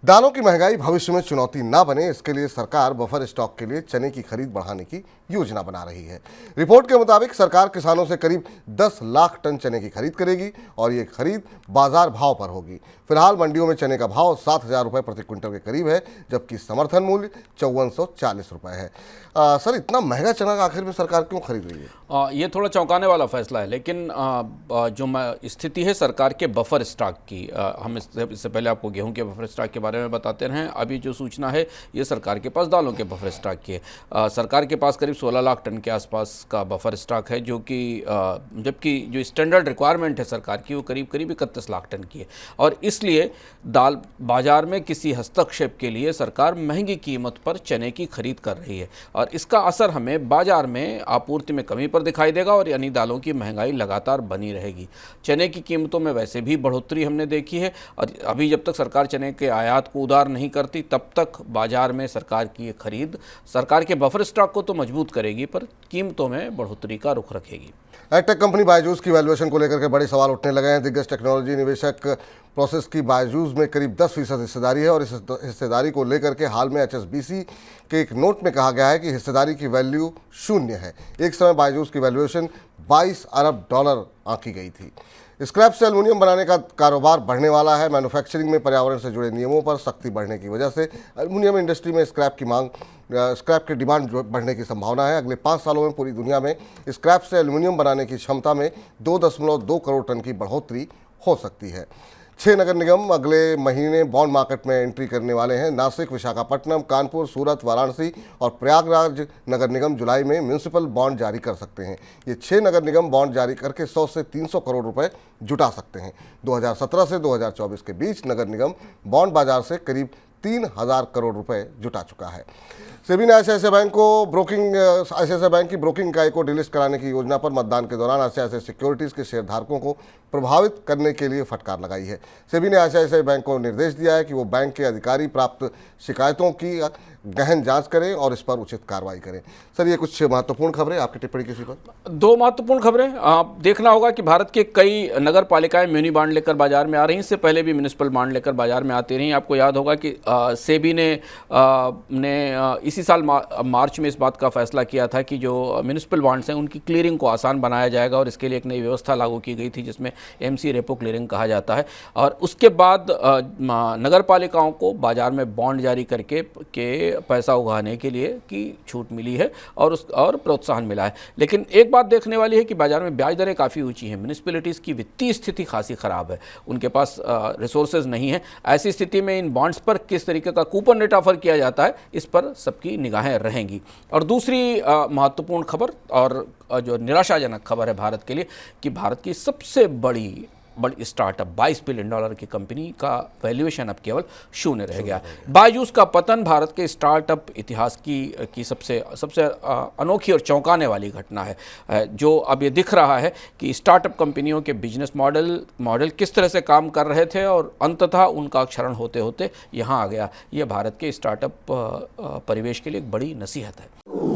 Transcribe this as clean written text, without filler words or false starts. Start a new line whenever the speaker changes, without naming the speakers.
दालों की महंगाई भविष्य में चुनौती ना बने, इसके लिए सरकार बफर स्टॉक के लिए चने की खरीद बढ़ाने की योजना बना रही है। रिपोर्ट के मुताबिक सरकार किसानों से करीब 10 लाख टन चने की खरीद करेगी और ये खरीद बाजार भाव पर होगी। फिलहाल मंडियों में चने का भाव 7,000 रुपये प्रति क्विंटल के करीब है, जबकि समर्थन मूल्य 5440 रुपये है। सर, इतना महंगा चना आखिर में सरकार क्यों खरीद रही है?
ये थोड़ा चौंकाने वाला फैसला है, लेकिन जो स्थिति है सरकार के बफर स्टॉक की, हम इससे पहले आपको गेहूं के बफर स्टॉक के बारे में बताते रहे। अभी जो सूचना है ये सरकार के पास दालों के बफर स्टॉक की है। सरकार के पास करीब 16 लाख टन के आसपास का बफर स्टॉक है, जो कि जबकि जो स्टैंडर्ड रिक्वायरमेंट है सरकार की वो करीब 31 लाख टन की है। और इसलिए दाल बाजार में किसी हस्तक्षेप के लिए सरकार महंगी कीमत पर चने की खरीद कर रही है और इसका असर हमें बाजार में आपूर्ति में कमी पर दिखाई देगा और यानी दालों की महंगाई लगातार बनी रहेगी। चने की कीमतों में वैसे भी बढ़ोतरी हमने देखी है और अभी जब तक सरकार चने के आयात को उदार नहीं करती तब तक बाजार में सरकार की ये खरीद सरकार के बफर स्टॉक को तो मजबूत करेगी पर कीमतों में बढ़ोतरी का रुख रखेगी।
एडटेक कंपनी बायजूस की वैल्यूएशन को लेकर के बड़े सवाल उठने लगे हैं। दिग्गज टेक्नोलॉजी निवेशक प्रोसेस की बायजूस में करीब 10% हिस्सेदारी है और इस हिस्सेदारी को लेकर के हाल में HSBC के एक नोट में कहा गया है कि हिस्सेदारी की वैल्यू शून्य है। एक समय बायजूस की वैल्यूएशन $22 अरब आंकी गई थी। स्क्रैप से एल्युमिनियम बनाने का कारोबार बढ़ने वाला है। मैन्युफैक्चरिंग में पर्यावरण से जुड़े नियमों पर सख्ती बढ़ने की वजह से एल्युमिनियम इंडस्ट्री में स्क्रैप की डिमांड बढ़ने की संभावना है। अगले 5 सालों में पूरी दुनिया में स्क्रैप से एल्युमिनियम बनाने की क्षमता में 2.2 करोड़ टन की बढ़ोतरी हो सकती है। 6 नगर निगम अगले महीने बॉन्ड मार्केट में एंट्री करने वाले हैं। नासिक, विशाखापट्टनम, कानपुर, सूरत, वाराणसी और प्रयागराज नगर निगम जुलाई में म्यूनिसिपल बॉन्ड जारी कर सकते हैं। ये 6 नगर निगम बॉन्ड जारी करके 100 से 300 करोड़ रुपए जुटा सकते हैं। 2017 से 2024 के बीच नगर निगम बॉन्ड बाजार से करीब 3,000 करोड़ रुपए जुटा चुका है। सेबी ने आईसीआईसीआई बैंक की ब्रोकिंग इकाई को डिलिस्ट कराने की योजना पर मतदान के दौरान आईसीआईसीआई सिक्योरिटीज के शेयरधारकों को प्रभावित करने के लिए फटकार लगाई है। सेबी ने आईसीआईसीआई बैंक को निर्देश दिया है कि वो बैंक के अधिकारी प्राप्त शिकायतों की गहन जांच करें और इस पर उचित कार्रवाई करें। सर, ये कुछ महत्वपूर्ण खबरें, आपकी टिप्पणी किसी पर?
2 महत्वपूर्ण खबरें। आप देखना होगा कि भारत के कई नगर पालिकाएं म्यूनि बॉन्ड लेकर बाजार में आ रही हैं। इससे पहले भी म्यूनिसिपल बॉन्ड लेकर बाजार में आती रही। आपको याद होगा कि सेबी ने इसी साल मार्च में इस बात का फैसला किया था कि जो म्यूनिसिपल बॉन्ड्स हैं उनकी क्लियरिंग को आसान बनाया जाएगा और इसके लिए एक नई व्यवस्था लागू की गई थी जिसमें MC रेपो क्लियरिंग कहा जाता है। और उसके बाद नगर पालिकाओं को बाजार में बॉन्ड जारी करके पैसा उगाने के लिए की छूट मिली है और प्रोत्साहन मिला है। लेकिन एक बात देखने वाली है कि बाजार में ब्याज दरें काफ़ी ऊंची हैं। म्यूनिसिपैलिटीज़ की वित्तीय स्थिति खासी ख़राब है, उनके पास रिसोर्सेज नहीं है। ऐसी स्थिति में इन बॉन्ड्स पर किस तरीके का कूपन रेट ऑफर किया जाता है, इस पर सबकी निगाहें रहेंगी। और दूसरी महत्वपूर्ण खबर और जो निराशाजनक खबर है भारत के लिए कि भारत की सबसे बड़ी स्टार्टअप $22 बिलियन की कंपनी का वैल्यूएशन अब केवल शून्य रह गया। बायजूस का पतन भारत के स्टार्टअप इतिहास की सबसे अनोखी और चौंकाने वाली घटना है। जो अब ये दिख रहा है कि स्टार्टअप कंपनियों के बिजनेस मॉडल किस तरह से काम कर रहे थे और अंततः उनका क्षरण होते होते यहाँ आ गया। ये भारत के स्टार्टअप परिवेश के लिए एक बड़ी नसीहत है।